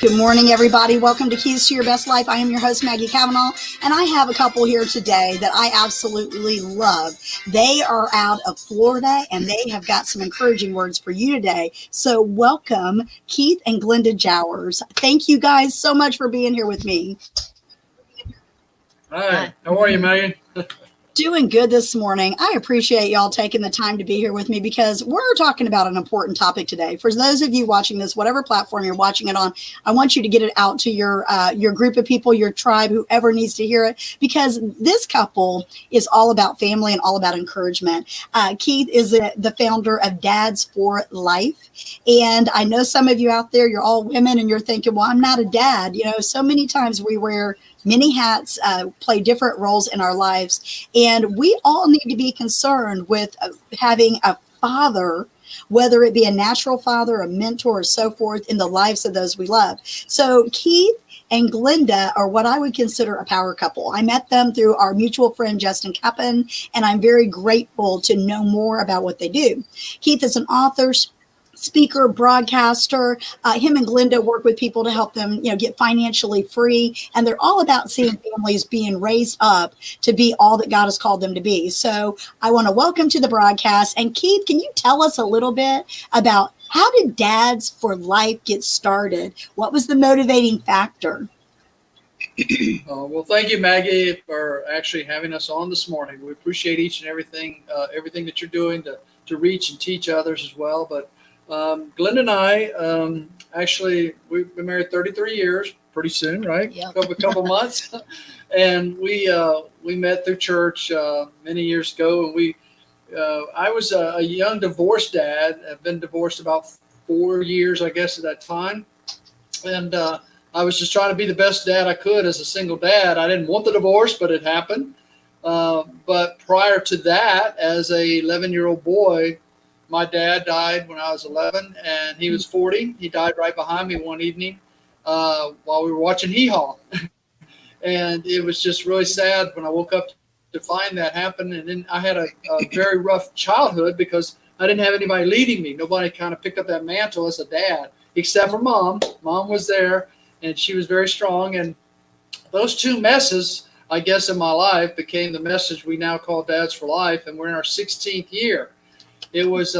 Good morning, everybody. Welcome to Keys to Your Best Life. I am your host, Maggie Cavanaugh, and I have a couple here today that I absolutely love. They are out of Florida, and they have got some encouraging words for you today. So welcome, Keith and Glenda Jowers. Thank you guys so much for being here with me. Hi, how are you, Megan? Doing good this morning. I appreciate y'all taking the time to be here with me because we're talking about an important topic today. For those of you watching this, whatever platform you're watching it on, I want you to get it out to your group of people, your tribe, whoever needs to hear it, because this couple is all about family and all about encouragement. Keith is the founder of Dads for Life. And I know some of you out there, you're all women and you're thinking, well, I'm not a dad. You know, so many times we wear many hats, play different roles in our lives. And we all need to be concerned with having a father, whether it be a natural father, a mentor, or so forth, in the lives of those we love. So Keith and Glenda are what I would consider a power couple. I met them through our mutual friend, Justin Kappen, and I'm very grateful to know more about what they do. Keith is an author, speaker, broadcaster. Him and Glenda work with people to help them, get financially free. And they're all about seeing families being raised up to be all that God has called them to be. So I want to welcome to the broadcast. And Keith, can you tell us a little bit about how did Dads for Life get started? What was the motivating factor? Well, thank you, Maggie, for actually having us on this morning. We appreciate each and everything that you're doing to reach and teach others as well. But Glenda and I, actually, we've been married 33 years, pretty soon, right? Yep. A couple months. And we met through church many years ago. And I was a young divorced dad. I've been divorced about 4 years, I guess, at that time. And I was just trying to be the best dad I could as a single dad. I didn't want the divorce, but it happened. But prior to that, as a 11-year-old boy, my dad died when I was 11, and he was 40. He died right behind me one evening while we were watching Hee Haw. And it was just really sad when I woke up to find that happen. And then I had a very rough childhood because I didn't have anybody leading me. Nobody kind of picked up that mantle as a dad, except for Mom. Mom was there, and she was very strong. And those two messes, I guess, in my life became the message we now call Dads for Life, and we're in our 16th year. It was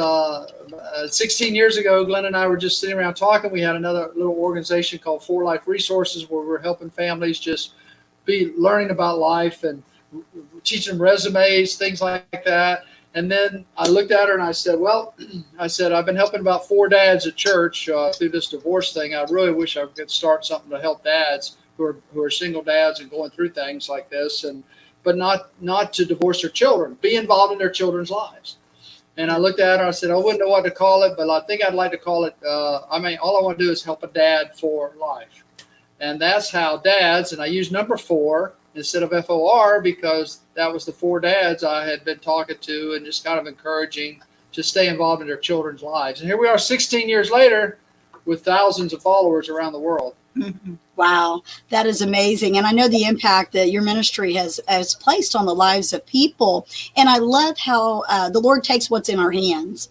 16 years ago, Glenn and I were just sitting around talking. We had another little organization called For Life Resources where we're helping families just be learning about life and teaching them resumes, things like that. And then I looked at her and I said, I've been helping about 4 dads at church through this divorce thing. I really wish I could start something to help dads who are single dads and going through things like this, but not to divorce their children, be involved in their children's lives. And I looked at her, I said, I wouldn't know what to call it, but I think I'd like to call it, all I want to do is help a dad for life. And that's how Dads, and I use number 4 instead of FOR because that was the 4 dads I had been talking to and just kind of encouraging to stay involved in their children's lives. And here we are 16 years later with thousands of followers around the world. Wow, that is amazing. And I know the impact that your ministry has placed on the lives of people. And I love how the Lord takes what's in our hands.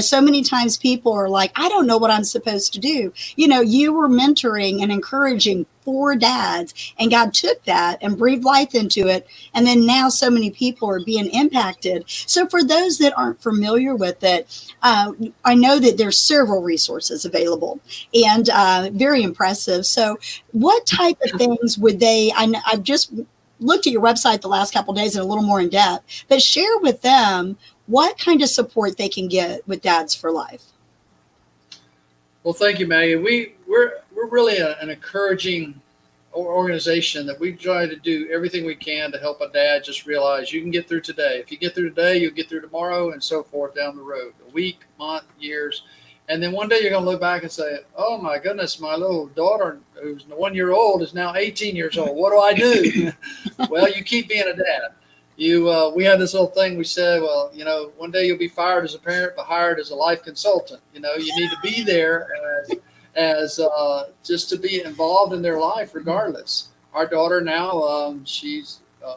So many times people are like, I don't know what I'm supposed to do. You were mentoring and encouraging 4 dads, and God took that and breathed life into it. And then now so many people are being impacted. So for those that aren't familiar with it, I know that there's several resources available and very impressive. So what type of things would I've just looked at your website the last couple of days in a little more in depth, but share with them what kind of support they can get with Dads for Life. Well, thank you, Maggie. We're really an encouraging organization that we try to do everything we can to help a dad just realize you can get through today. If you get through today, you'll get through tomorrow and so forth down the road, a week, month, years. And then one day you're going to look back and say, oh, my goodness, my little daughter, who's 1 year old, is now 18 years old. What do I do? Well, you keep being a dad. We had this little thing we said, one day you'll be fired as a parent, but hired as a life consultant. You need to be there as just to be involved in their life regardless. Our daughter now, she's, I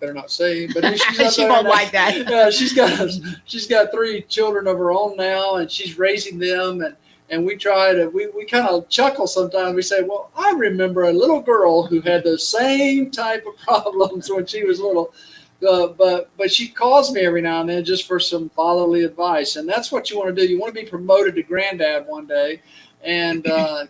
better not say, but she's she won't like that. She's got 3 children of her own now, and she's raising them. And we kind of chuckle sometimes. We say, well, I remember a little girl who had the same type of problems when she was little. But she calls me every now and then just for some fatherly advice. And that's what you want to do. You want to be promoted to granddad one day and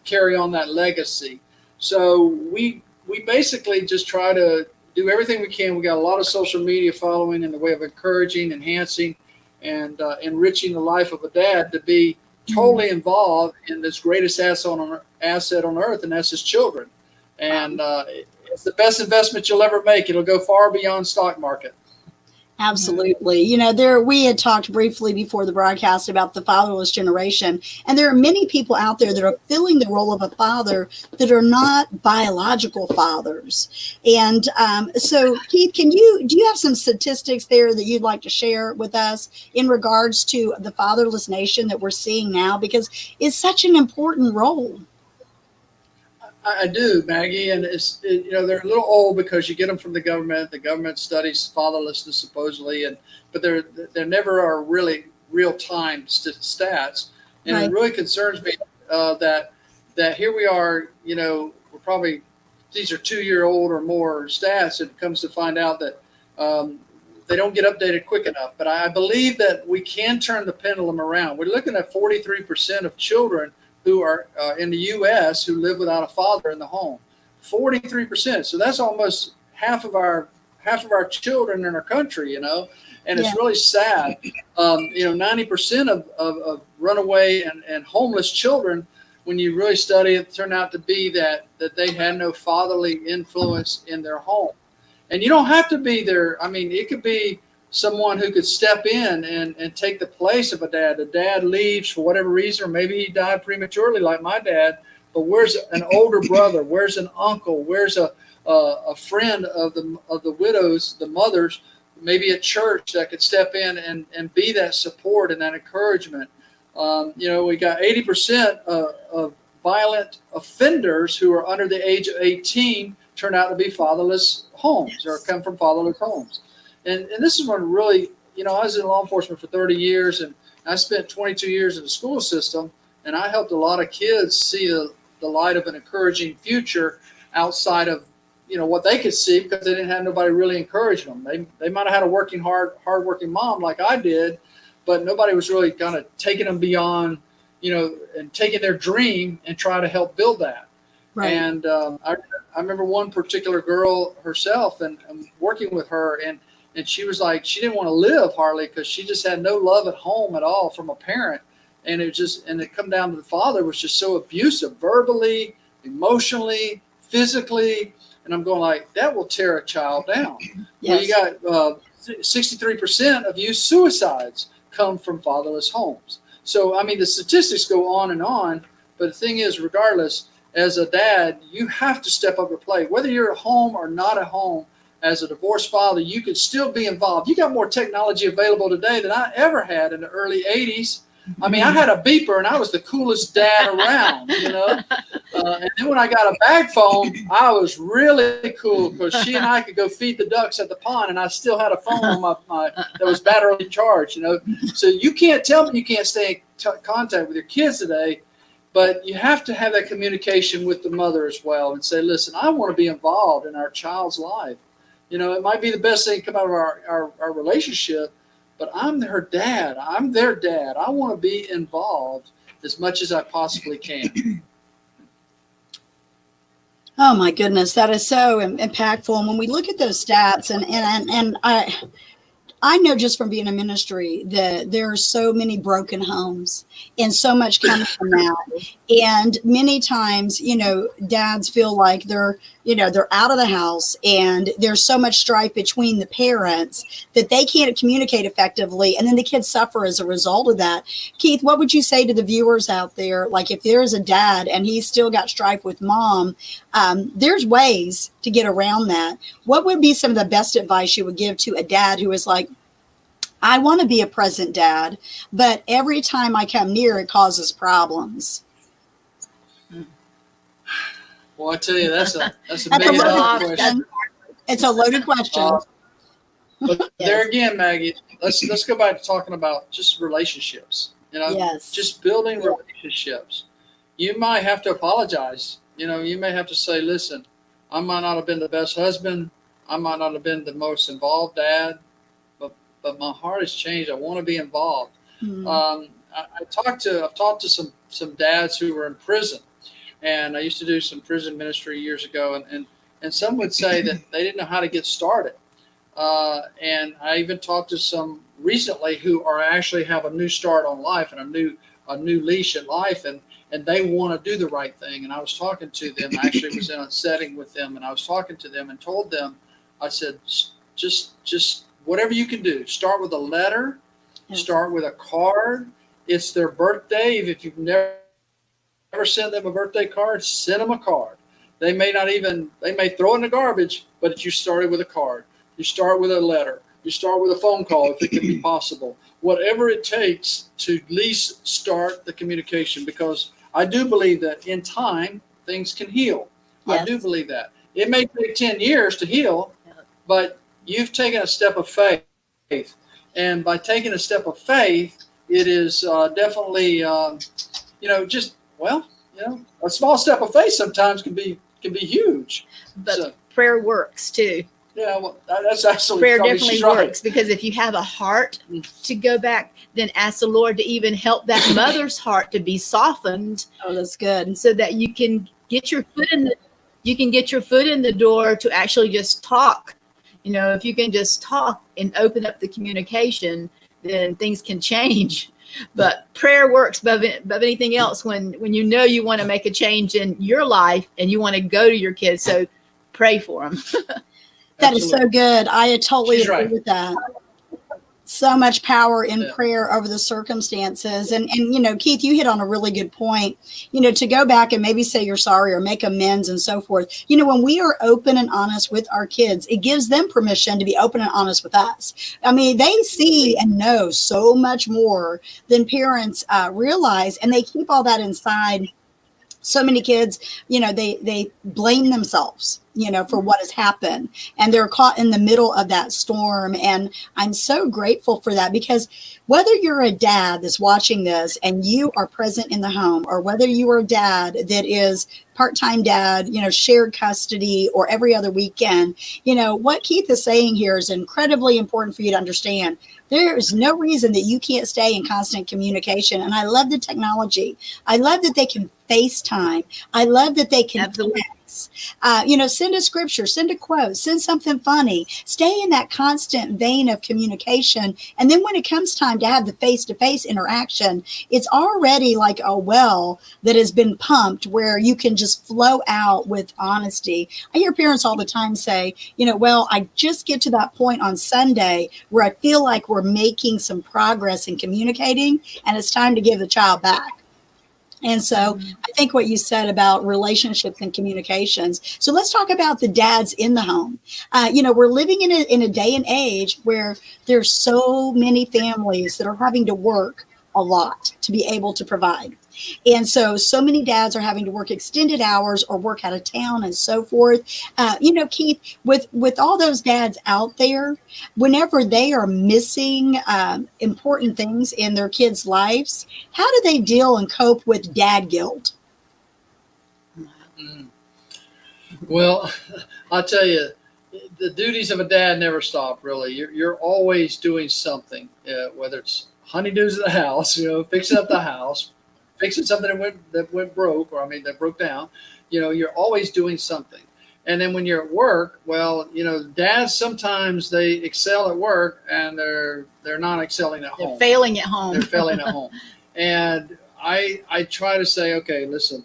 carry on that legacy. So we basically just try to do everything we can. We got a lot of social media following in the way of encouraging, enhancing, and enriching the life of a dad to be totally involved in this greatest asset on earth, and that's his children. And it's the best investment you'll ever make. It'll go far beyond stock market. Absolutely. You know, we had talked briefly before the broadcast about the fatherless generation, and there are many people out there that are filling the role of a father that are not biological fathers. And so, Keith, do you have some statistics there that you'd like to share with us in regards to the fatherless nation that we're seeing now? Because it's such an important role. I do, Maggie, and they're a little old because you get them from the government. The government studies fatherlessness supposedly, but there never are really real time stats, and It really concerns me that here we are. We're probably, these are 2-year-old or more stats, and it comes to find out that they don't get updated quick enough. But I believe that we can turn the pendulum around. We're looking at 43% of children who are in the U.S. who live without a father in the home, 43%. So that's almost half of our children in our country, and it's really sad. 90% of runaway and homeless children, when you really study it, turn out to be that they had no fatherly influence in their home. And you don't have to be there. I mean, it could be someone who could step in and take the place of a dad. The dad leaves for whatever reason, or maybe he died prematurely like my dad, but where's an older brother? Where's an uncle? Where's a friend of the widows, the mothers, maybe a church that could step in and be that support and that encouragement? We got 80% of violent offenders who are under the age of 18 turn out to be fatherless homes or come from fatherless homes. And this is when really, I was in law enforcement for 30 years, and I spent 22 years in the school system, and I helped a lot of kids see the light of an encouraging future outside of, what they could see, because they didn't have nobody really encouraging them. They might have had a hard-working mom like I did, but nobody was really kind of taking them beyond, and taking their dream and trying to help build that. Right. And I remember one particular girl herself, and working with her, and she was like, she didn't want to live hardly because she just had no love at home at all from a parent. And it come down to the father was just so abusive, verbally, emotionally, physically. And I'm going like, that will tear a child down. Yes. Well, you got 63% of youth suicides come from fatherless homes. So, I mean, the statistics go on and on. But the thing is, regardless, as a dad, you have to step up and play. Whether you're at home or not at home, as a divorced father, you could still be involved. You got more technology available today than I ever had in the early 80s. I mean, I had a beeper, and I was the coolest dad around, And then when I got a bag phone, I was really cool because she and I could go feed the ducks at the pond, and I still had a phone on my that was battery charged, So you can't tell me you can't stay in contact with your kids today, but you have to have that communication with the mother as well and say, listen, I want to be involved in our child's life. It might be the best thing to come out of our relationship, but I'm her dad. I'm their dad. I want to be involved as much as I possibly can. Oh my goodness, that is so impactful. And when we look at those stats, and I know just from being in ministry that there are so many broken homes and so much coming from that. And many times, dads feel like they're out of the house, and there's so much strife between the parents that they can't communicate effectively. And then the kids suffer as a result of that. Keith, what would you say to the viewers out there? Like, if there is a dad and he's still got strife with mom, there's ways to get around that. What would be some of the best advice you would give to a dad who is like, I want to be a present dad, but every time I come near, it causes problems? Well, I tell you, that's a big question. It's a loaded question. But there again, Maggie, let's go back to talking about just relationships. Yes. just building relationships. You might have to apologize. You may have to say, listen, I might not have been the best husband. I might not have been the most involved dad, but my heart has changed. I want to be involved. I've talked to some dads who were in prison, and I used to do some prison ministry years ago, and some would say that they didn't know how to get started. And I even talked to some recently who are actually have a new start on life and a new leash at life, and they want to do the right thing. And I was talking to them. I actually was in a setting with them, and I was talking to them and told them, I said, just whatever you can do. Start with a letter. Yes. Start with a card. It's their birthday. If you've never sent them a birthday card, send them a card. They may throw it in the garbage, but you started with a card. You start with a letter. You start with a phone call if it can be possible. Whatever it takes to at least start the communication, because I do believe that in time, things can heal. Yes. I do believe that. It may take 10 years to heal, but you've taken a step of faith. And by taking a step of faith, it is definitely, a small step of faith sometimes can be huge. But prayer works too. Yeah, well, that's absolutely prayer definitely works, because if you have a heart to go back, then ask the Lord to even help that mother's heart to be softened. Oh, that's good. So that you can get your foot in the door to actually just talk. If you can just talk and open up the communication, then things can change. But prayer works above anything else when you want to make a change in your life and you want to go to your kids. So pray for them. That is so good. I totally agree with that. So much power in prayer over the circumstances. And Keith, you hit on a really good point, to go back and maybe say you're sorry or make amends and so forth. When we are open and honest with our kids, it gives them permission to be open and honest with us. I mean, they see and know so much more than parents realize, and they keep all that inside. So many kids, they blame themselves, for what has happened, and they're caught in the middle of that storm. And I'm so grateful for that, because whether you're a dad that's watching this and you are present in the home, or whether you are a dad that is part-time dad, shared custody or every other weekend, what Keith is saying here is incredibly important for you to understand. There is no reason that you can't stay in constant communication. And I love the technology. I love that they can FaceTime. I love that they can text. Send a scripture, send a quote, send something funny. Stay in that constant vein of communication. And then when it comes time to have the face-to-face interaction, it's already like a well that has been pumped where you can just flow out with honesty. I hear parents all the time say, I just get to that point on Sunday where I feel like we're making some progress in communicating, and it's time to give the child back. And so I think what you said about relationships and communications. So let's talk about the dads in the home. We're living in a day and age where there's so many families that are having to work a lot to be able to provide. And so many dads are having to work extended hours or work out of town and so forth. Keith, with all those dads out there, whenever they are missing important things in their kids' lives, how do they deal and cope with dad guilt? Well, I'll tell you, the duties of a dad never stop, really. You're always doing something, whether it's honeydews of the house, fixing up the house, fixing something that went broke, that broke down. You're always doing something. And then when you're at work, well, dads sometimes they excel at work and they're not excelling at home. They're failing at home. They're failing at home. And I try to say, okay, listen,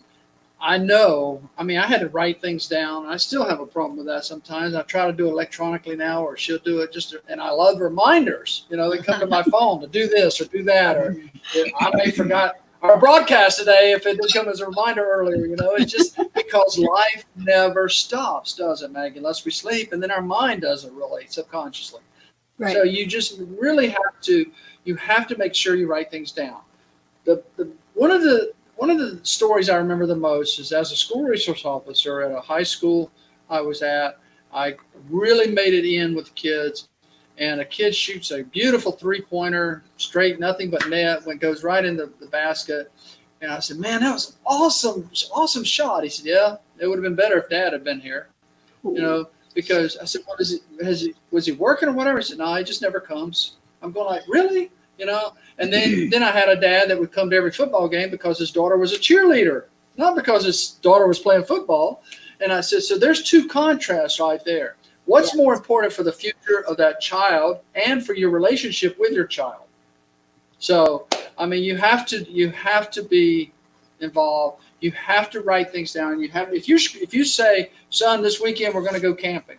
I know, I had to write things down. I still have a problem with that sometimes. I try to do it electronically now, or she'll do it and I love reminders, they come to my phone to do this or do that, or I may forgot our broadcast today if it didn't come as a reminder earlier, it's just because life never stops, does it, Maggie? Unless we sleep, and then our mind doesn't really subconsciously. Right. So you just really have to make sure you write things down. One of the stories I remember the most is as a school resource officer at a high school I was at. I really made it in with the kids, and a kid shoots a beautiful 3-pointer, straight, nothing but net, when it goes right in the basket. And I said, man, that was awesome shot. He said, yeah, it would have been better if Dad had been here, because I said, what is it? Was he working or whatever? He said, no, he just never comes. I'm going like, really? And then I had a dad that would come to every football game because his daughter was a cheerleader, not because his daughter was playing football. And I said, so there's two contrasts right there. What's more important for the future of that child and for your relationship with your child? So, I mean, you have to be involved. You have to write things down. If you say, son, this weekend we're going to go camping,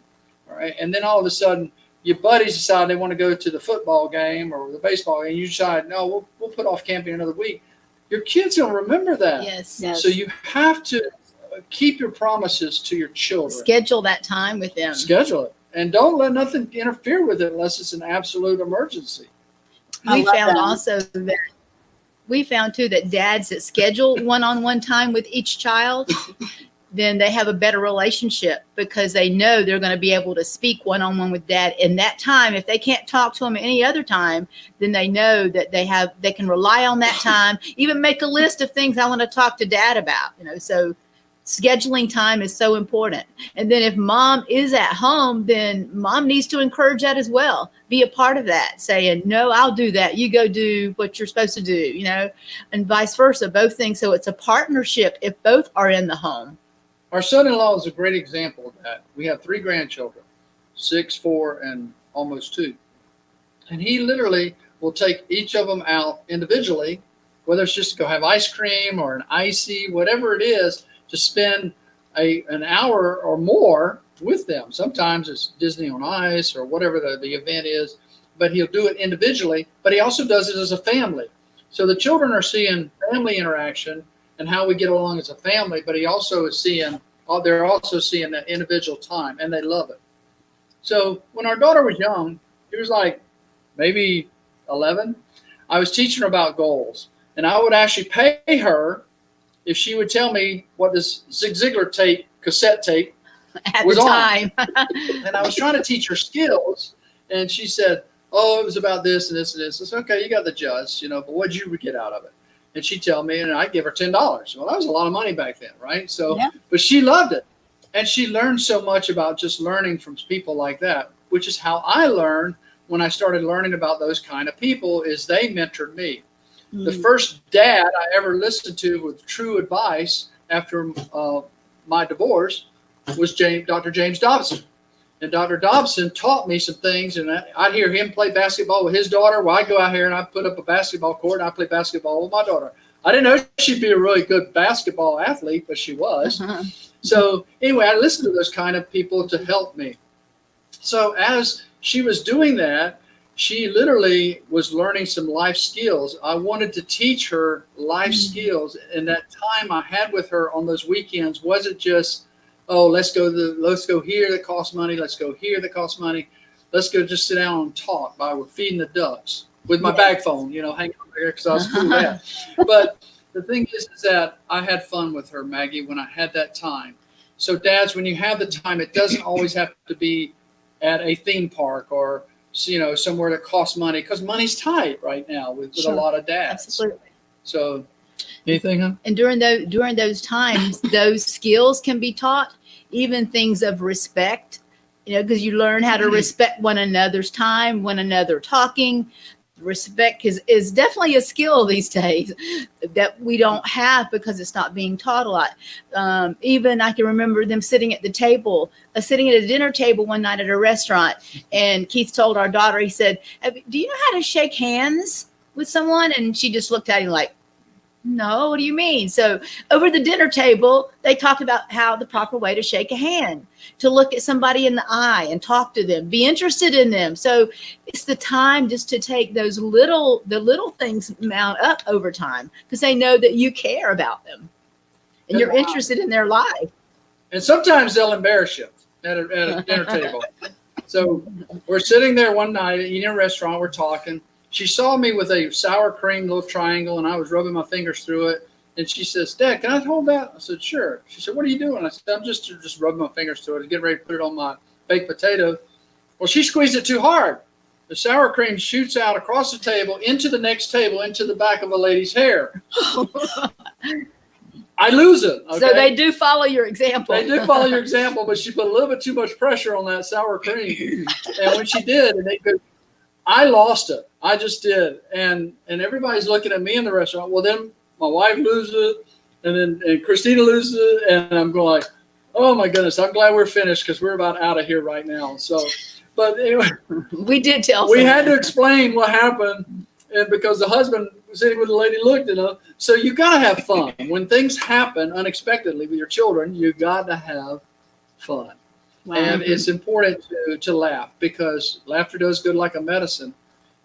all right, and then all of a sudden your buddies decide they want to go to the football game or the baseball game, and you decide, no, we'll put off camping another week. Your kids don't remember that. Yes. So you have to keep your promises to your children. Schedule that time with them. Schedule it, and don't let nothing interfere with it unless it's an absolute emergency. We found too that dads that schedule one-on-one time with each child, then they have a better relationship because they know they're going to be able to speak one-on-one with dad in that time. If they can't talk to him any other time, then they know that they can rely on that time, even make a list of things I want to talk to dad about, so scheduling time is so important. And then if mom is at home, then mom needs to encourage that as well. Be a part of that, saying, no, I'll do that. You go do what you're supposed to do, and vice versa, both things. So it's a partnership if both are in the home. Our son-in-law is a great example of that. We have 3 grandchildren, 6, 4, and almost 2. And he literally will take each of them out individually, whether it's just to go have ice cream or an icy, whatever it is, to spend an hour or more with them. Sometimes it's Disney on Ice or whatever the event is, but he'll do it individually, but he also does it as a family. So the children are seeing family interaction and how we get along as a family, but they're also seeing that individual time, and they love it. So when our daughter was young, she was like maybe 11, I was teaching her about goals, and I would actually pay her if she would tell me what this Zig Ziglar cassette tape was on. And I was trying to teach her skills, and she said, oh, it was about this and this and this. I said, okay, you got the gist, but what'd you get out of it? And she'd tell me, and I'd give her $10. Well, that was a lot of money back then, right? So, yeah. But she loved it. And she learned so much about just learning from people like that, which is how I learned when I started learning about those kind of people, is they mentored me. The first dad I ever listened to with true advice after my divorce was Dr. James Dobson. And Dr. Dobson taught me some things, and I'd hear him play basketball with his daughter. Well, I'd go out here and I'd put up a basketball court, and I'd play basketball with my daughter. I didn't know she'd be a really good basketball athlete, but she was. So anyway, I listened to those kind of people to help me. So as she was doing that, she literally was learning some life skills. I wanted to teach her life skills, and that time I had with her on those weekends wasn't just, oh, let's go here that costs money, let's go here that costs money, let's go just sit down and talk while we're feeding the ducks with my bag phone, hanging over here because I was cool that. But the thing is that I had fun with her, Maggie, when I had that time. So dads, when you have the time, it doesn't always have to be at a theme park or somewhere that costs money, because money's tight right now with a lot of dads. Absolutely. So anything, huh? And during those times, those skills can be taught, even things of respect, because you learn how to respect one another's time, one another talking. Respect is definitely a skill these days that we don't have because it's not being taught a lot. Even I can remember them sitting at a dinner table one night at a restaurant, and Keith told our daughter, he said, do you know how to shake hands with someone? And she just looked at him like, no, what do you mean? So over the dinner table, they talked about how the proper way to shake a hand, to look at somebody in the eye and talk to them, be interested in them. So it's the time just to take the little things mount up over time, because they know that you care about them and you're interested in their life. And sometimes they'll embarrass you at a dinner table. So we're sitting there one night in a restaurant, we're talking. She saw me with a sour cream little triangle, and I was rubbing my fingers through it. And she says, Dad, can I hold that? I said, sure. She said, what are you doing? I said, I'm just rubbing my fingers through it and getting ready to put it on my baked potato. Well, she squeezed it too hard. The sour cream shoots out across the table, into the next table, into the back of a lady's hair. I lose it. Okay? So they do follow your example. They do follow your example, but she put a little bit too much pressure on that sour cream. And when she did, I lost it. I just did. And everybody's looking at me in the restaurant. Well, then my wife loses it, and Christina loses it, and I'm going like, oh my goodness, I'm glad we're finished because we're about out of here right now. So, but anyway, we did tell. We had to explain what happened, and because the husband was sitting with the lady looked, So you got to have fun when things happen unexpectedly with your children. You got to have fun, and it's important to laugh because laughter does good like a medicine,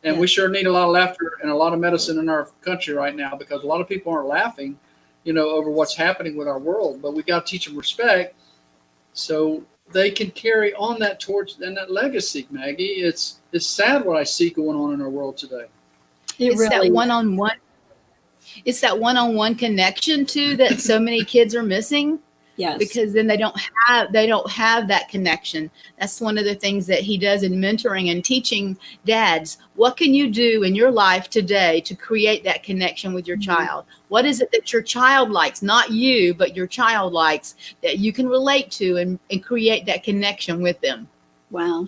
and we sure need a lot of laughter and a lot of medicine in our country right now because a lot of people aren't laughing, over what's happening with our world. But we got to teach them respect, so they can carry on that torch and that legacy. Maggie, it's sad what I see going on in our world today. It's that one-on-one. It's that one-on-one connection too that so many kids are missing. Yes. Because then they don't have that connection. That's one of the things that he does in mentoring and teaching dads. What can you do in your life today to create that connection with your child? What is it that your child likes? Not you, but your child likes that you can relate to and create that connection with them. Wow.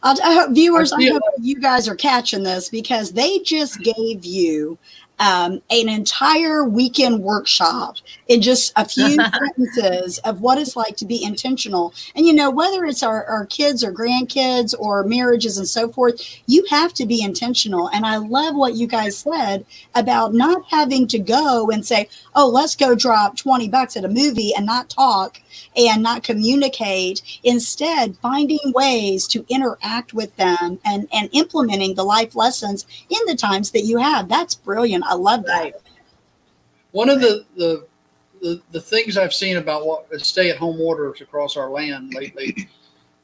I hope viewers, I hope you guys are catching this because they just gave you an entire weekend workshop in just a few sentences of what it's like to be intentional. And, whether it's our kids or grandkids or marriages and so forth, you have to be intentional. And I love what you guys said about not having to go and say, oh, let's go drop $20 at a movie and not talk and not communicate. Instead, finding ways to interact with them and implementing the life lessons in the times that you have. That's brilliant. I love that. One of the things I've seen about what stay-at-home orders across our land lately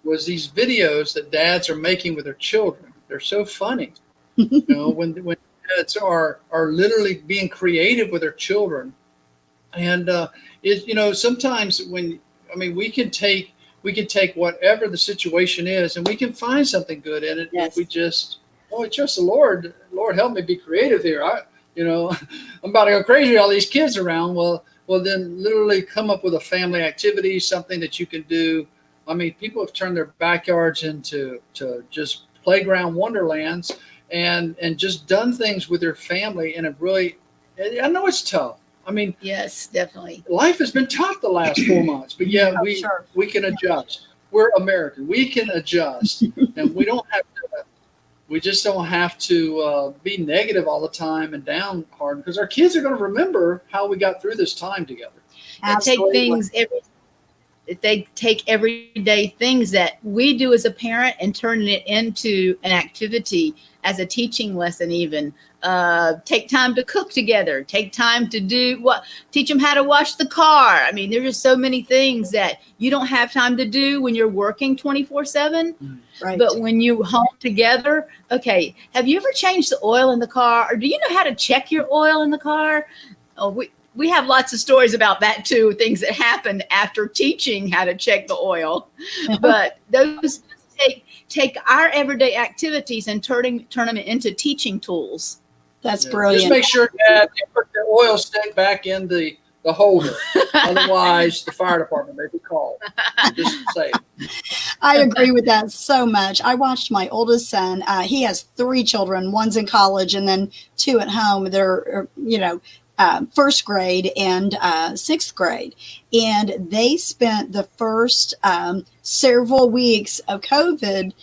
was these videos that dads are making with their children. They're so funny. When dads are literally being creative with their children. And sometimes we can take whatever the situation is and we can find something good in it. Yes. If we just trust the Lord. Lord, help me be creative here. I'm about to go crazy. All these kids around. Well, then literally come up with a family activity, something that you can do. People have turned their backyards into just playground wonderlands and just done things with their family. And I know it's tough. Yes, definitely. Life has been tough the last 4 months, but we can adjust. We're American. We can adjust, and we just don't have to be negative all the time and downhearted because our kids are going to remember how we got through this time together. They take everyday things that we do as a parent and turn it into an activity as a teaching lesson. Even take time to cook together, take time to teach them how to wash the car. There's just so many things that you don't have time to do when you're working 24/7. Right. But when you home together, okay, have you ever changed the oil in the car? Or do you know how to check your oil in the car? We have lots of stories about that too, things that happened after teaching how to check the oil. But those take our everyday activities and turn them into teaching tools. That's brilliant. Just make sure that you put the oil stick back in the holder. Otherwise, the fire department may be called. Just say it. I agree with that so much. I watched my oldest son. He has 3 children. One's in college and then 2 at home. They're, first grade and 6th grade. And they spent the first several weeks of COVID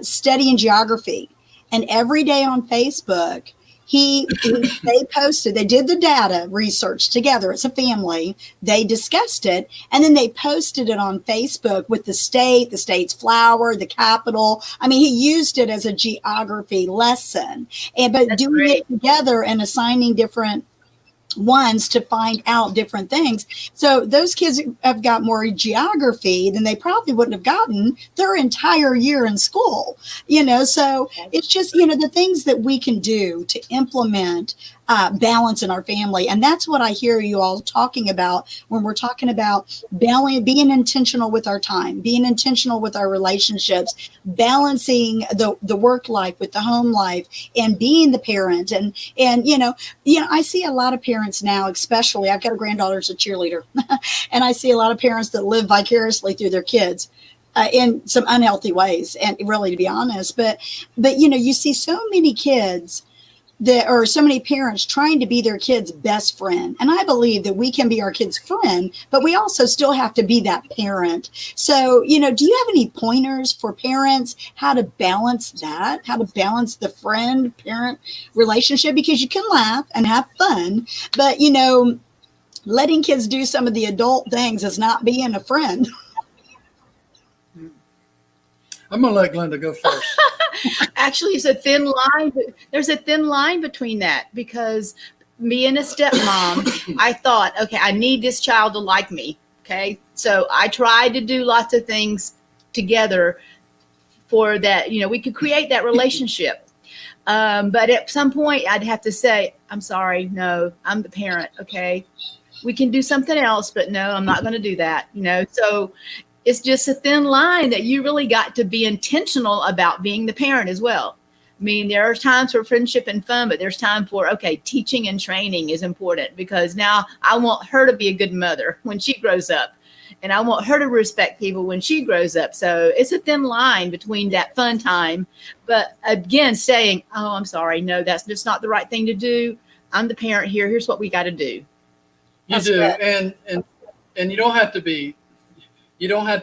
studying geography. And every day on Facebook, they did the data research together as a family. They discussed it, and then they posted it on Facebook with the state's flower, the capital. He used it as a geography lesson, but doing it together and assigning different ones to find out different things. So those kids have got more geography than they probably wouldn't have gotten their entire year in school, so it's just, the things that we can do to implement balance in our family. And that's what I hear you all talking about when we're talking about being intentional with our time, being intentional with our relationships, balancing the work life with the home life, and being the parent. And I see a lot of parents now, especially I've got a granddaughter who's a cheerleader, and I see a lot of parents that live vicariously through their kids. In some unhealthy ways, and really, to be honest, but you see so many kids or so many parents trying to be their kids' best friend. And I believe that we can be our kids' friend, but we also still have to be that parent. So, do you have any pointers for parents how to balance that, how to balance the friend parent relationship? Because you can laugh and have fun, but letting kids do some of the adult things is not being a friend. I'm going to let Glenda go first. Actually, it's a thin line. There's a thin line between that, because being a stepmom, I thought, okay, I need this child to like me. Okay. So I tried to do lots of things together for that. We could create that relationship. But at some point I'd have to say, I'm sorry. No, I'm the parent. Okay. We can do something else, but no, I'm not going to do that. So it's just a thin line that you really got to be intentional about being the parent as well. I mean, there are times for friendship and fun, but there's time for, okay, teaching and training is important, because now I want her to be a good mother when she grows up, and I want her to respect people when she grows up. So it's a thin line between that fun time, but again, saying, oh, I'm sorry, no, that's just not the right thing to do. I'm the parent here. Here's what we got to do. You do. And you don't have to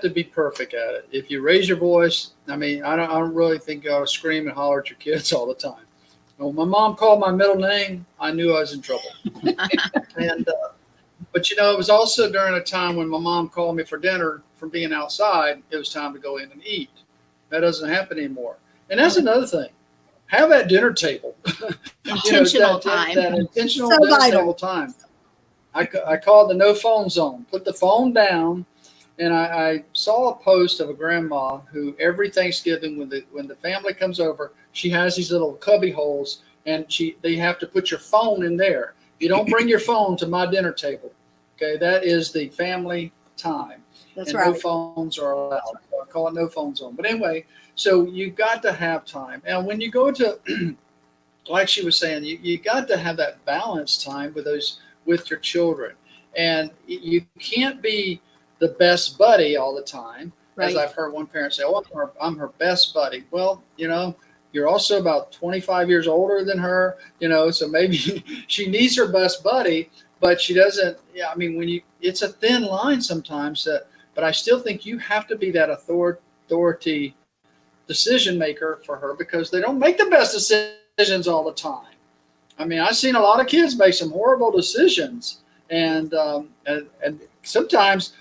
be perfect at it. If you raise your voice, I don't really think you ought to scream and holler at your kids all the time. When my mom called my middle name, I knew I was in trouble. But it was also during a time when my mom called me for dinner from being outside. It was time to go in and eat. That doesn't happen anymore. And that's another thing. Have that dinner table. Intentional time. That intentional so dinner vital. table time. I call it the no phone zone. Put the phone down. And I saw a post of a grandma who every Thanksgiving, when the family comes over, she has these little cubby holes, and they have to put your phone in there. You don't bring your phone to my dinner table. Okay, that is the family time. That's and right. No phones are allowed. So I call it no phone zone. But anyway, so you got to have time. And when you go to, like she was saying, you got to have that balance time with your children, and you can't be the best buddy all the time. Right. As I've heard one parent say, oh, I'm her best buddy. Well, you're also about 25 years older than her, so maybe she needs her best buddy, but she doesn't. Yeah, I mean, it's a thin line sometimes, but I still think you have to be that authority decision maker for her, because they don't make the best decisions all the time. I mean, I've seen a lot of kids make some horrible decisions, and sometimes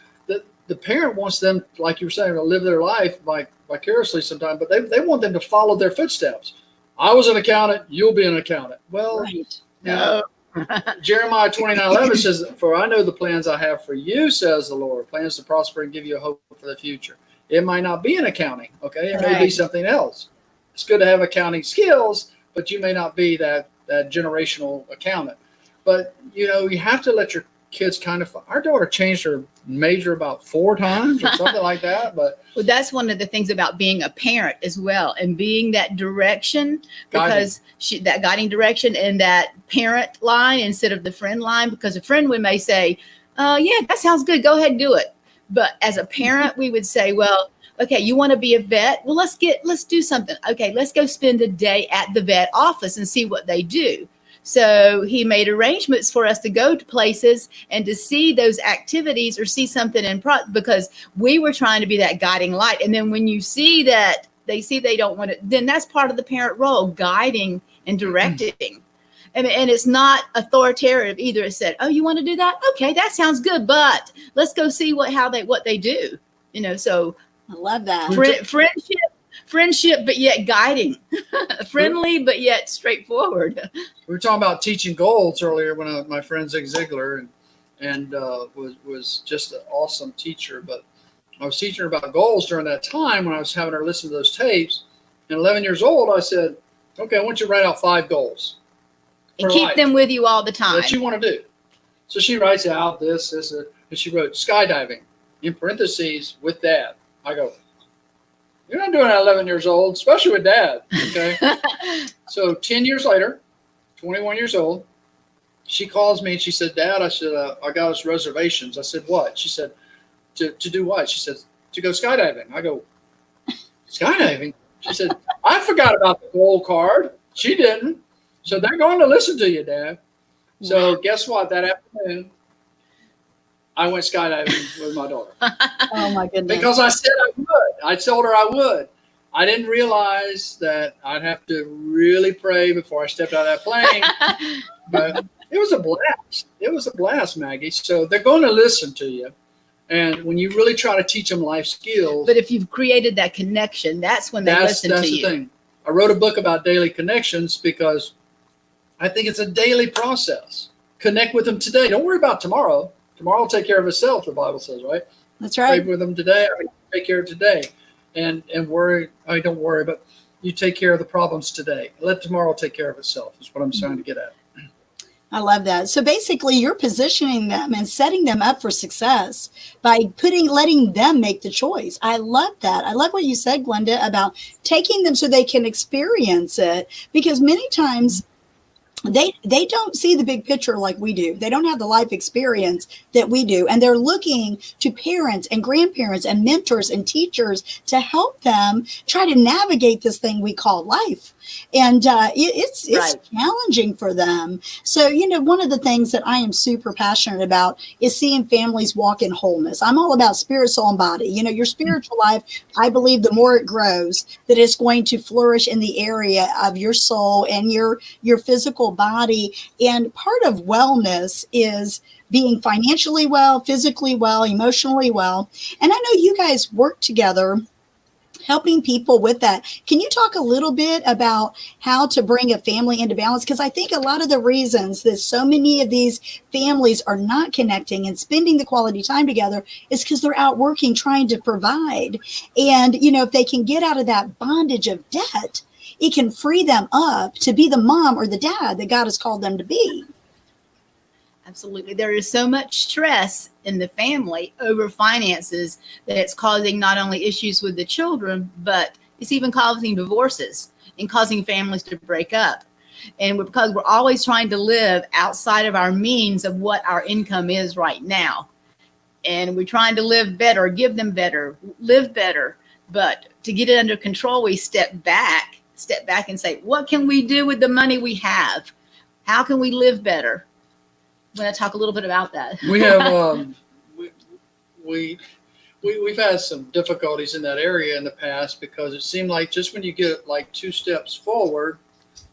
the parent wants them, like you were saying, to live their life vicariously sometimes, but they want them to follow their footsteps. I was an accountant, you'll be an accountant. Well, Right. No. Jeremiah 29:11 says, for I know the plans I have for you, says the Lord, plans to prosper and give you a hope for the future. It might not be in accounting, okay? It may be something else. It's good to have accounting skills, but you may not be that generational accountant. But, you have to let your kids our daughter changed her major about 4 times or something like that. But well, that's one of the things about being a parent as well, and being that direction, because that guiding direction and that parent line instead of the friend line, because a friend, we may say, oh yeah, that sounds good, go ahead and do it. But as a parent, we would say, well, okay, you want to be a vet? Well, let's do something. Okay, let's go spend a day at the vet office and see what they do. So he made arrangements for us to go to places and to see those activities or see something because we were trying to be that guiding light. And then when you see that they don't want it, then that's part of the parent role, guiding and directing. And it's not authoritative either. It said, oh, you want to do that? Okay, that sounds good, but let's go see what they do. So I love that. Friendship, but yet guiding, friendly, but yet straightforward. We were talking about teaching goals earlier when my friend Zig Ziglar and was just an awesome teacher. But I was teaching her about goals during that time when I was having her listen to those tapes. And 11 years old, I said, okay, I want you to write out 5 goals. And for keep life them with you all the time. that you want to do. So she writes out this, and she wrote skydiving in parentheses with Dad. I go, you're not doing that at 11 years old, especially with Dad. Okay. So 10 years later, 21 years old, she calls me and she said, Dad, I said, I got us reservations. I said, what? She said, to do what? She said, to go skydiving. I go, skydiving? She said, I forgot about the gold card. She didn't. So they're going to listen to you, Dad. So guess what? That afternoon, I went skydiving with my daughter. Oh my goodness. Because I said I would. I told her I would. I didn't realize that I'd have to really pray before I stepped out of that plane. But it was a blast. It was a blast, Maggie. So they're going to listen to you. And when you really try to teach them life skills. But if you've created that connection, that's when they listen to you. That's the thing. I wrote a book about daily connections because I think it's a daily process. Connect with them today. Don't worry about tomorrow. Tomorrow will take care of itself, the Bible says, right? That's right. Pray with them today. Take care of today. And worry. Don't worry, but you take care of the problems today. Let tomorrow take care of itself is what I'm trying to get at. I love that. So basically you're positioning them and setting them up for success by letting them make the choice. I love that. I love what you said, Glenda, about taking them so they can experience it, because many times they don't see the big picture like we do. They don't have the life experience that we do. And they're looking to parents and grandparents and mentors and teachers to help them try to navigate this thing we call life. And it's right. challenging for them. So, one of the things that I am super passionate about is seeing families walk in wholeness. I'm all about spirit, soul, and body. Your spiritual life, I believe the more it grows, that it's going to flourish in the area of your soul and your physical body. And part of wellness is being financially well, physically well, emotionally well. And I know you guys work together helping people with that. Can you talk a little bit about how to bring a family into balance? Because I think a lot of the reasons that so many of these families are not connecting and spending the quality time together is because they're out working, trying to provide. And, if they can get out of that bondage of debt, it can free them up to be the mom or the dad that God has called them to be. Absolutely. There is so much stress in the family over finances that it's causing not only issues with the children, but it's even causing divorces and causing families to break up. And because we're always trying to live outside of our means of what our income is right now. And we're trying to live better, give them better, live better. But to get it under control, we step back and say, what can we do with the money we have? How can we live better? I'm going to talk a little bit about that. We have we've had some difficulties in that area in the past because it seemed like just when you get like 2 steps forward,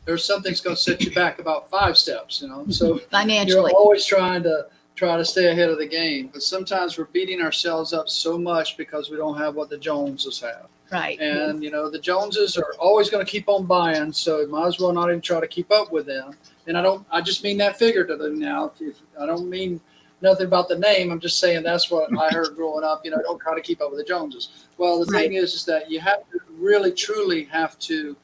there's something's going to set you back about 5 steps. So financially, you're always trying to stay ahead of the game, but sometimes we're beating ourselves up so much because we don't have what the Joneses have. Right. And the Joneses are always going to keep on buying, so might as well not even try to keep up with them. And I just mean that figuratively now. If I don't mean nothing about the name. I'm just saying that's what I heard growing up. Don't try to keep up with the Joneses. Well, the thing is that you have to really, truly have to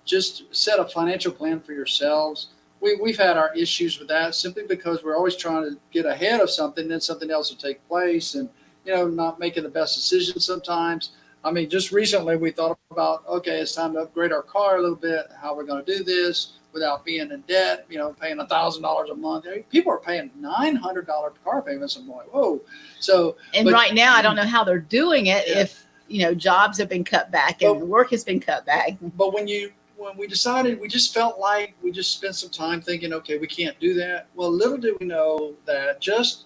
just set a financial plan for yourselves. We've had our issues with that simply because we're always trying to get ahead of something, then something else will take place, and not making the best decisions sometimes. I mean, just recently we thought about, okay, it's time to upgrade our car a little bit. How we're going to do this without being in debt, paying $1,000 a month. People are paying $900 car payments. I'm like, whoa. But right now, I don't know how they're doing it if, jobs have been cut back and work has been cut back. But when we decided, we just felt like we just spent some time thinking, okay, we can't do that. Well, little did we know that just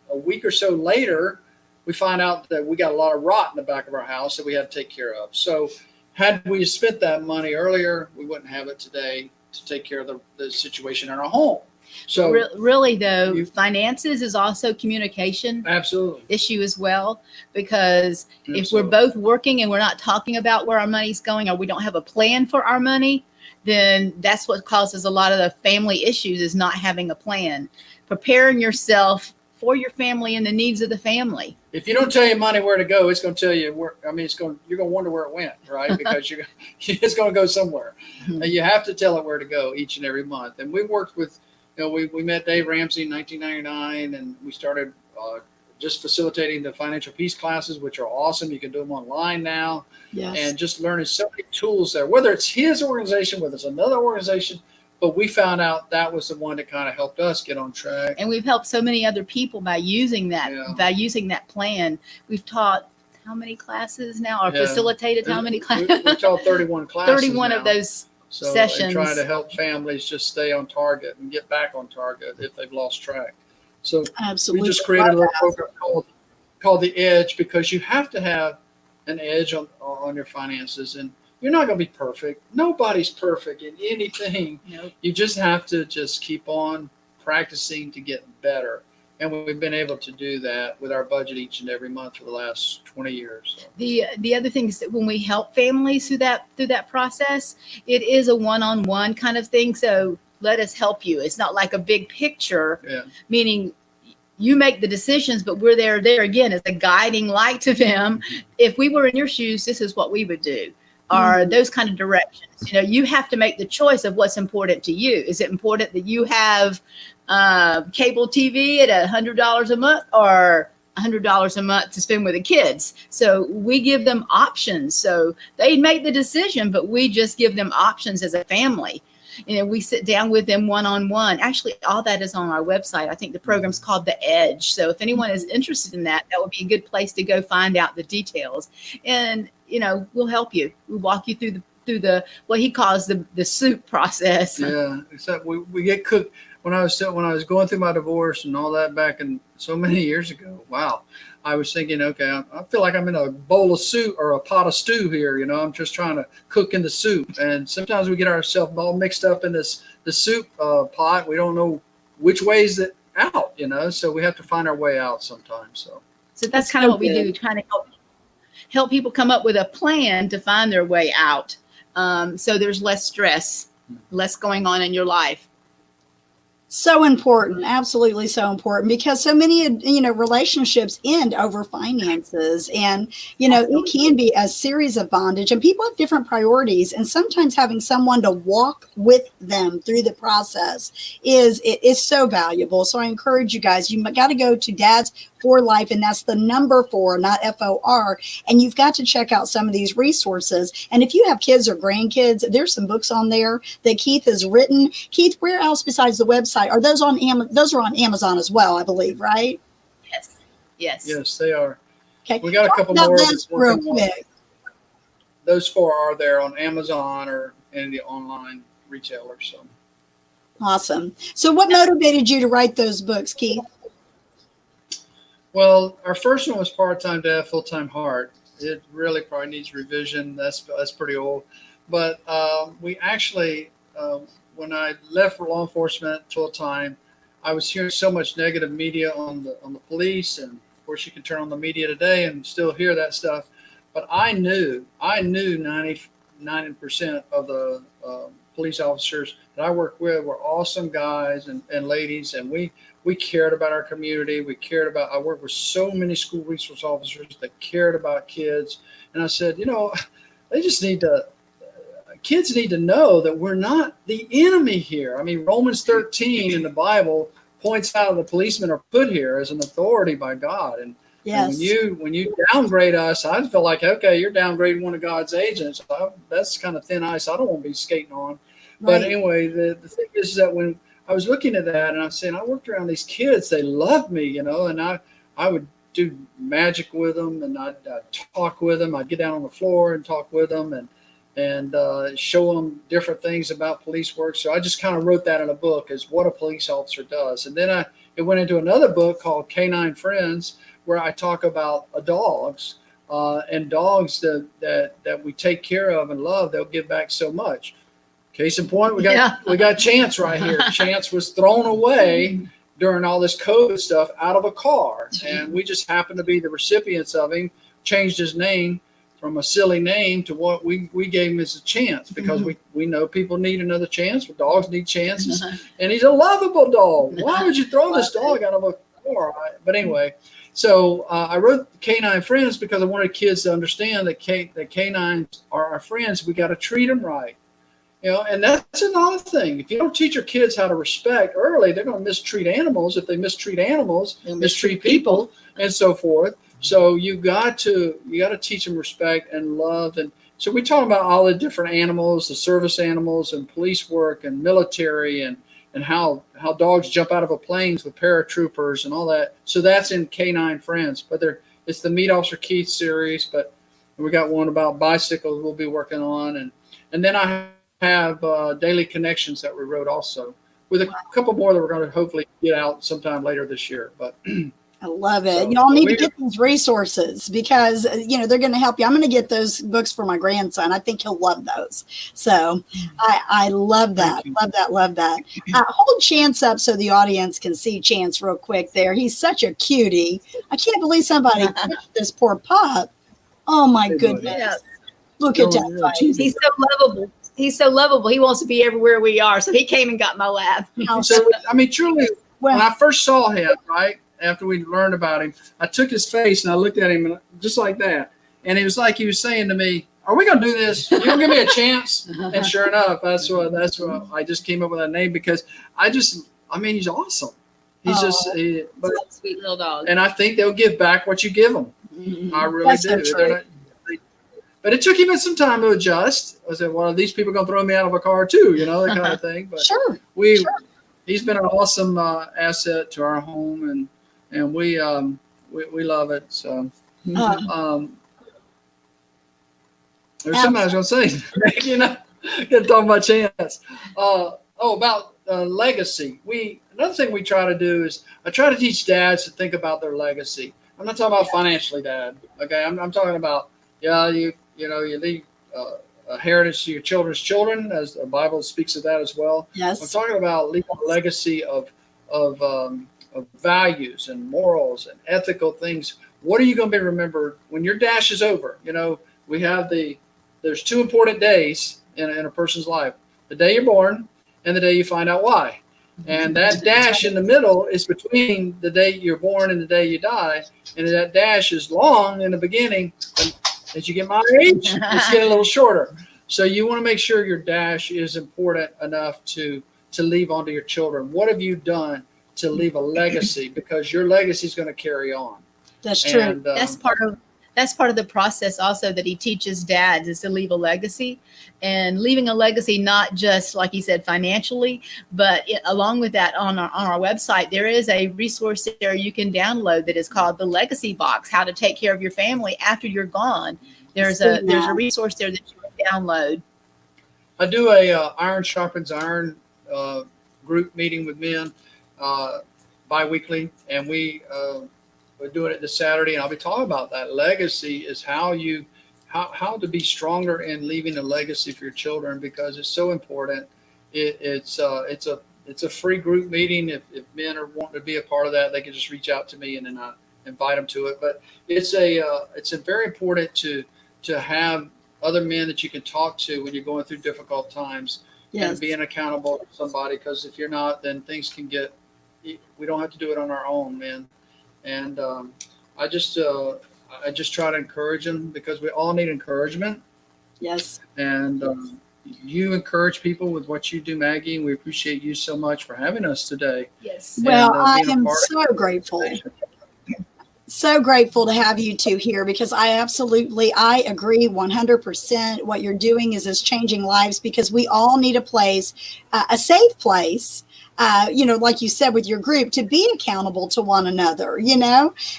a week or so later, we find out that we got a lot of rot in the back of our house that we had to take care of. So had we spent that money earlier, we wouldn't have it today to take care of the situation in our home. So really though, finances is also communication absolutely issue as well, because if we're both working and we're not talking about where our money's going, or we don't have a plan for our money, then that's what causes a lot of the family issues, is not having a plan. Preparing yourself for your family and the needs of the family. If you don't tell your money where to go, it's going to tell you where. I mean, you're going to wonder where it went, right? Because it's going to go somewhere. Mhm. And you have to tell it where to go each and every month. And we worked with, we met Dave Ramsey in 1999, and we started just facilitating the financial peace classes, which are awesome. You can do them online now. Yes. And just learning so many tools there, whether it's his organization, whether it's another organization. But we found out that was the one that kind of helped us get on track. And we've helped so many other people by using that, plan. We've taught how many classes now, or facilitated how many classes? We taught 31 classes 31 now. of those So, sessions. and trying to help families just stay on target and get back on target if they've lost track. So Absolutely. we just created a little program called The Edge, because you have to have an edge on your finances. And you're not going to be perfect. Nobody's perfect in anything. Nope. You just have to just keep on practicing to get better. And we've been able to do that with our budget each and every month for the last 20 years. So. The other thing is that when we help families through that process, it is a one-on-one kind of thing. So let us help you. It's not like a big picture, meaning you make the decisions, but we're there again as a guiding light to them. If we were in your shoes, this is what we would do. Or those kind of directions. You have to make the choice of what's important to you. Is it important that you have cable TV at $100 a month, or $100 a month to spend with the kids? So we give them options. So they make the decision, but we just give them options as a family. We sit down with them one-on-one. Actually, all that is on our website. I think the program's called The Edge. So if anyone is interested in that would be a good place to go find out the details. And, we'll help you. We'll walk you through the what he calls the soup process. Yeah, except we get cooked. When I was going through my divorce and all that back in so many years ago, wow, I was thinking, okay, I feel like I'm in a bowl of soup or a pot of stew here. I'm just trying to cook in the soup. And sometimes we get ourselves all mixed up in the soup pot. We don't know which way is it out, so we have to find our way out sometimes. So that's kind of what we do, trying to help people come up with a plan to find their way out. So there's less stress, less going on in your life. So important. Absolutely so important, because so many, relationships end over finances, and, it can be a series of bondage, and people have different priorities, and sometimes having someone to walk with them through the process is so valuable. So I encourage you guys, you got to go to Dads for Life, and that's the number 4, not FOR. And you've got to check out some of these resources. And if you have kids or grandkids, there's some books on there that Keith has written. Keith, where else besides the website? Are those on Amazon? Those are on Amazon as well, I believe, right? Yes, they are. Okay. We got a couple more. Real quick. Those 4 are there on Amazon or in the online retailers. So. Awesome. So what motivated you to write those books, Keith? Well, our first one was Part-Time Dad, Full-Time Heart. It really probably needs revision. That's pretty old. But we actually, when I left for law enforcement full-time, I was hearing so much negative media on the police, and of course you can turn on the media today and still hear that stuff. But I knew 99% of the police officers that I worked with were awesome guys and ladies, and we cared about our community. I worked with so many school resource officers that cared about kids. And I said, kids need to know that we're not the enemy here. I mean, Romans 13 in the Bible points out the policemen are put here as an authority by God. And, yes. and when you downgrade us, I feel like, okay, you're downgrading one of God's agents. That's kind of thin ice. I don't want to be skating on. Right. But anyway, the thing is that when I was looking at that, and I was saying, I worked around these kids, they loved me, and I would do magic with them, and I'd talk with them. I'd get down on the floor and talk with them and show them different things about police work. So I just kind of wrote that in a book as what a police officer does. And then it went into another book called Canine Friends, where I talk about dogs and dogs that we take care of and love. They'll give back so much. Case in point, we got Chance right here. Chance was thrown away during all this COVID stuff out of a car, and we just happened to be the recipients of him. Changed his name from a silly name to what we gave him as a chance, because we know people need another chance. Dogs need chances, and he's a lovable dog. Why would you throw this dog out of a more. But anyway, so I wrote Canine Friends because I wanted kids to understand that that canines are our friends. We got to treat them right. And that's another thing. If you don't teach your kids how to respect early, they're going to mistreat animals. If they mistreat animals, they'll mistreat people and so forth. So you got to teach them respect and love. And so we talk about all the different animals, the service animals and police work and military and how dogs jump out of a planes with paratroopers and all that. So that's in Canine Friends. But it's the Meet Officer Keith series. But we got one about bicycles we'll be working on. And then I have Daily Connections that we wrote also, with a couple more that we're going to hopefully get out sometime later this year. But I love it. Y'all need to get these resources because, they're going to help you. I'm going to get those books for my grandson. I think he'll love those. So I love that. Love that. Hold Chance up so the audience can see Chance real quick there. He's such a cutie. I can't believe somebody touched this poor pup. Oh, my goodness. Yes. Look at that face. He's so lovable. He's so lovable. He wants to be everywhere we are. So he came and got my lap. So, truly, when I first saw him, right, after we learned about him, I took his face and I looked at him just like that. And it was like he was saying to me, are we going to do this? You going to give me a chance? And sure enough, that's what I just came up with that name because he's awesome. He's Sweet little dog. And I think they'll give back what you give them. Mm-hmm. I really do. But it took him some time to adjust. I said, well, these people are going to throw me out of a car too, that kind of thing. But he's been an awesome asset to our home, and we love it. So there's something I was going to say. Gonna talk about Chance. About legacy. Another thing we try to do is I try to teach dads to think about their legacy. I'm not talking about financially, Dad. Okay, I'm talking about you leave a heritage to your children's children, as the Bible speaks of that as well. Yes. I'm talking about leaving a legacy of values and morals and ethical things. What are you going to be remembered when your dash is over? There's two important days in a person's life: the day you're born and the day you find out why. And that dash in the middle is between the day you're born and the day you die. And that dash is long in the beginning. As you get my age, it's getting a little shorter. So you want to make sure your dash is important enough to leave onto your children. What have you done to leave a legacy? Because your legacy is going to carry on. That's true. And, that's part of the process also that he teaches dads is to leave a legacy, and leaving a legacy, not just like he said financially, but along with that on our website, there is a resource there you can download that is called the Legacy Box, how to take care of your family after you're gone. There's a resource there that you can download. I do a Iron Sharpens Iron group meeting with men bi-weekly, and we're doing it this Saturday, and I'll be talking about that. Legacy is how to be stronger in leaving a legacy for your children, because it's so important. It's a free group meeting. If men are wanting to be a part of that, they can just reach out to me and then I invite them to it. But it's a very important to have other men that you can talk to when you're going through difficult times. Yes. And being accountable to somebody, because if you're not, then things can get. We don't have to do it on our own, man. And I just try to encourage them, because we all need encouragement. Yes. And you encourage people with what you do, Maggie, and we appreciate you so much for having us today. Yes. Well, I am so grateful. So grateful to have you two here, because I agree 100%. What you're doing is changing lives, because we all need a place, a safe place, like you said with your group, to be accountable to one another,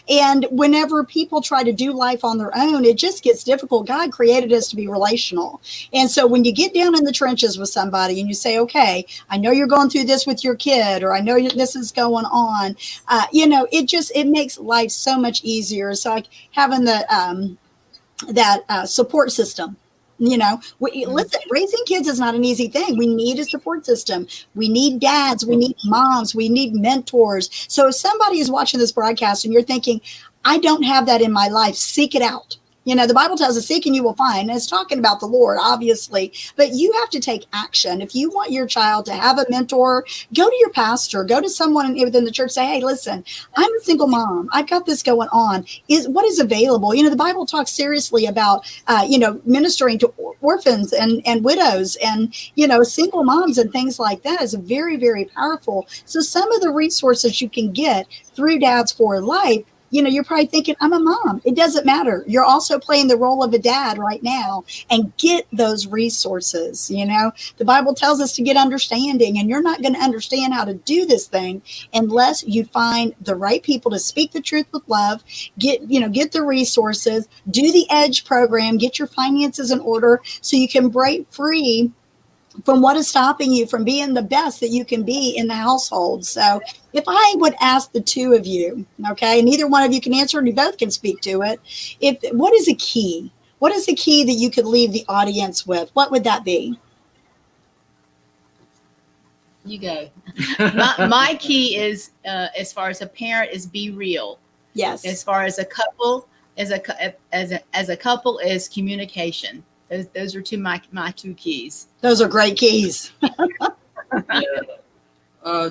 and whenever people try to do life on their own, it just gets difficult. God created us to be relational. And so when you get down in the trenches with somebody and you say, okay, I know you're going through this with your kid, or I know this is going on, it makes life so much easier. It's like having that support system. Listen, raising kids is not an easy thing. We need a support system. We need dads. We need moms. We need mentors. So if somebody is watching this broadcast and you're thinking, I don't have that in my life, seek it out. The Bible tells us, seek and you will find. And it's talking about the Lord, obviously, but you have to take action. If you want your child to have a mentor, go to your pastor, go to someone within the church, say, hey, listen, I'm a single mom. I've got this going on. What is available? The Bible talks seriously about, ministering to orphans and widows and, single moms and things like that is very, very powerful. So some of the resources you can get through Dads for Life, you're probably thinking, I'm a mom. It doesn't matter. You're also playing the role of a dad right now, and get those resources. The Bible tells us to get understanding, and you're not going to understand how to do this thing unless you find the right people to speak the truth with love, get the resources, do the EDGE program, get your finances in order so you can break free from what is stopping you from being the best that you can be in the household. So if I would ask the two of you, okay, and neither one of you can answer, and you both can speak to it, what is a key? What is the key that you could leave the audience with? What would that be? You go. my key is, as far as a parent, is be real. Yes. As far as a couple, as a couple, is communication. Those are my two keys. Those are great keys.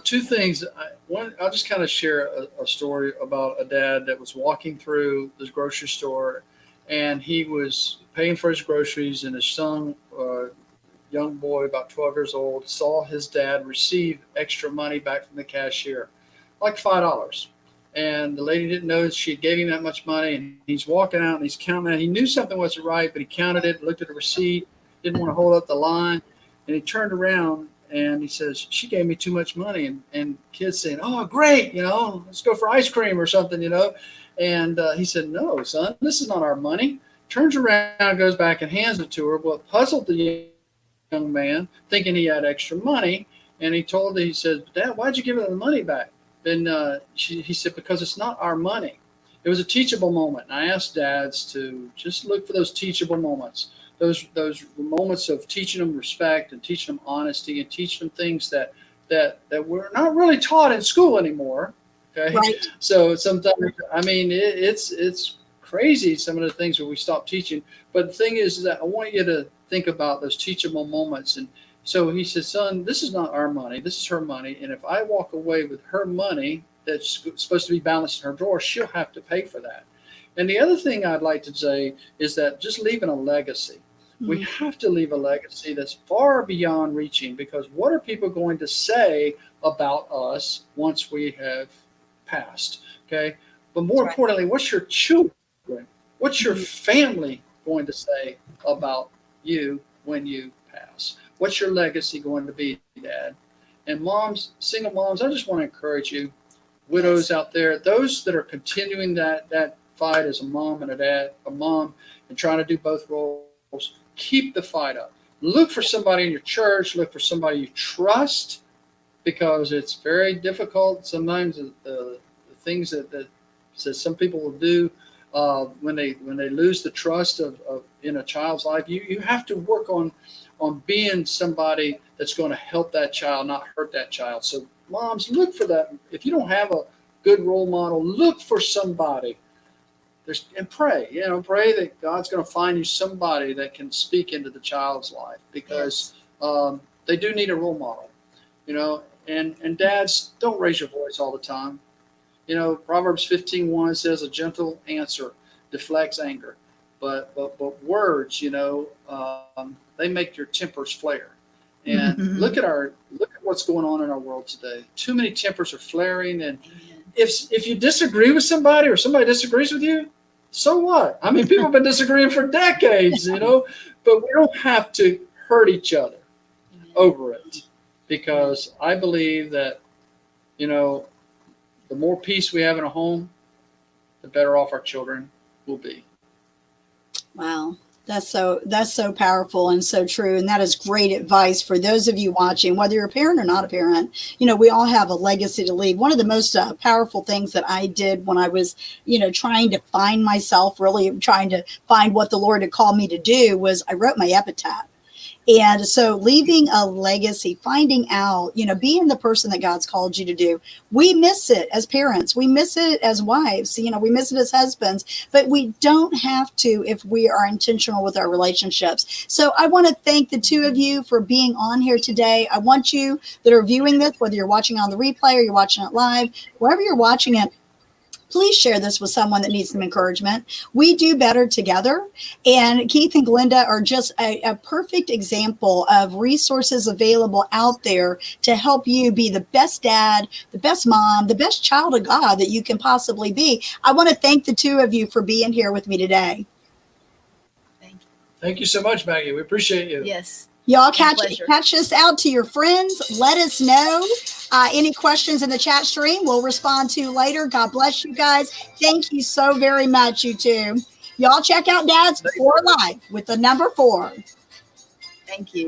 Two things. One, I'll just kind of share a story about a dad that was walking through the grocery store, and he was paying for his groceries, and his son, young boy, about 12 years old, saw his dad receive extra money back from the cashier, like $5. And the lady didn't know she gave him that much money. And he's walking out and he's counting it. He knew something wasn't right, but he counted it, looked at the receipt, didn't want to hold up the line. And he turned around and he says, she gave me too much money. And kids saying, oh, great, let's go for ice cream or something, And he said, no, son, this is not our money. Turns around, goes back and hands it to her. Well, it puzzled the young man, thinking he had extra money. And he said, Dad, why'd you give her the money back? And he said, because it's not our money. It was a teachable moment. And I asked dads to just look for those teachable moments, those moments of teaching them respect and teaching them honesty and teaching them things that we're not really taught in school anymore. Okay. Right. So sometimes, it's crazy, some of the things where we stop teaching. But the thing is that I want you to think about those teachable moments. And so he says, son, this is not our money. This is her money. And if I walk away with her money that's supposed to be balanced in her drawer, she'll have to pay for that. And the other thing I'd like to say is that just leaving a legacy. Mm-hmm. We have to leave a legacy that's far beyond reaching, because what are people going to say about us once we have passed? Okay. But more importantly, what's your children, what's your family going to say about you when you pass? What's your legacy going to be, Dad? And moms, single moms, I just want to encourage you, widows out there, those that are continuing that fight as a mom and a dad, a mom, and trying to do both roles, keep the fight up. Look for somebody in your church, look for somebody you trust, because it's very difficult sometimes, the things that some people will do when they lose the trust of in a child's life. You have to work on being somebody that's going to help that child, not hurt that child. So moms, look for that. If you don't have a good role model, look for somebody. And pray that God's going to find you somebody that can speak into the child's life, because they do need a role model, and dads, don't raise your voice all the time. Proverbs 15:1 says a gentle answer deflects anger, but words, they make your tempers flare. And look at what's going on in our world today. Too many tempers are flaring. And if you disagree with somebody, or somebody disagrees with you, so what? I mean, people have been disagreeing for decades, but we don't have to hurt each other over it, because I believe that, the more peace we have in a home, the better off our children will be. Wow. That's so powerful and so true. And that is great advice for those of you watching, whether you're a parent or not a parent. We all have a legacy to leave. One of the most powerful things that I did when I was, trying to find myself, really trying to find what the Lord had called me to do, was I wrote my epitaph. And so leaving a legacy, finding out, being the person that God's called you to do. We miss it as parents. We miss it as wives. We miss it as husbands, but we don't have to if we are intentional with our relationships. So I want to thank the two of you for being on here today. I want you that are viewing this, whether you're watching on the replay or you're watching it live, wherever you're watching it, please share this with someone that needs some encouragement. We do better together. And Keith and Glenda are just a perfect example of resources available out there to help you be the best dad, the best mom, the best child of God that you can possibly be. I want to thank the two of you for being here with me today. Thank you. Thank you so much, Maggie. We appreciate you. Yes. Y'all catch this out to your friends. Let us know any questions in the chat stream. We'll respond to later. God bless you guys. Thank you so very much, you two. Y'all check out Dad's 4 Life with the number 4. Thank you.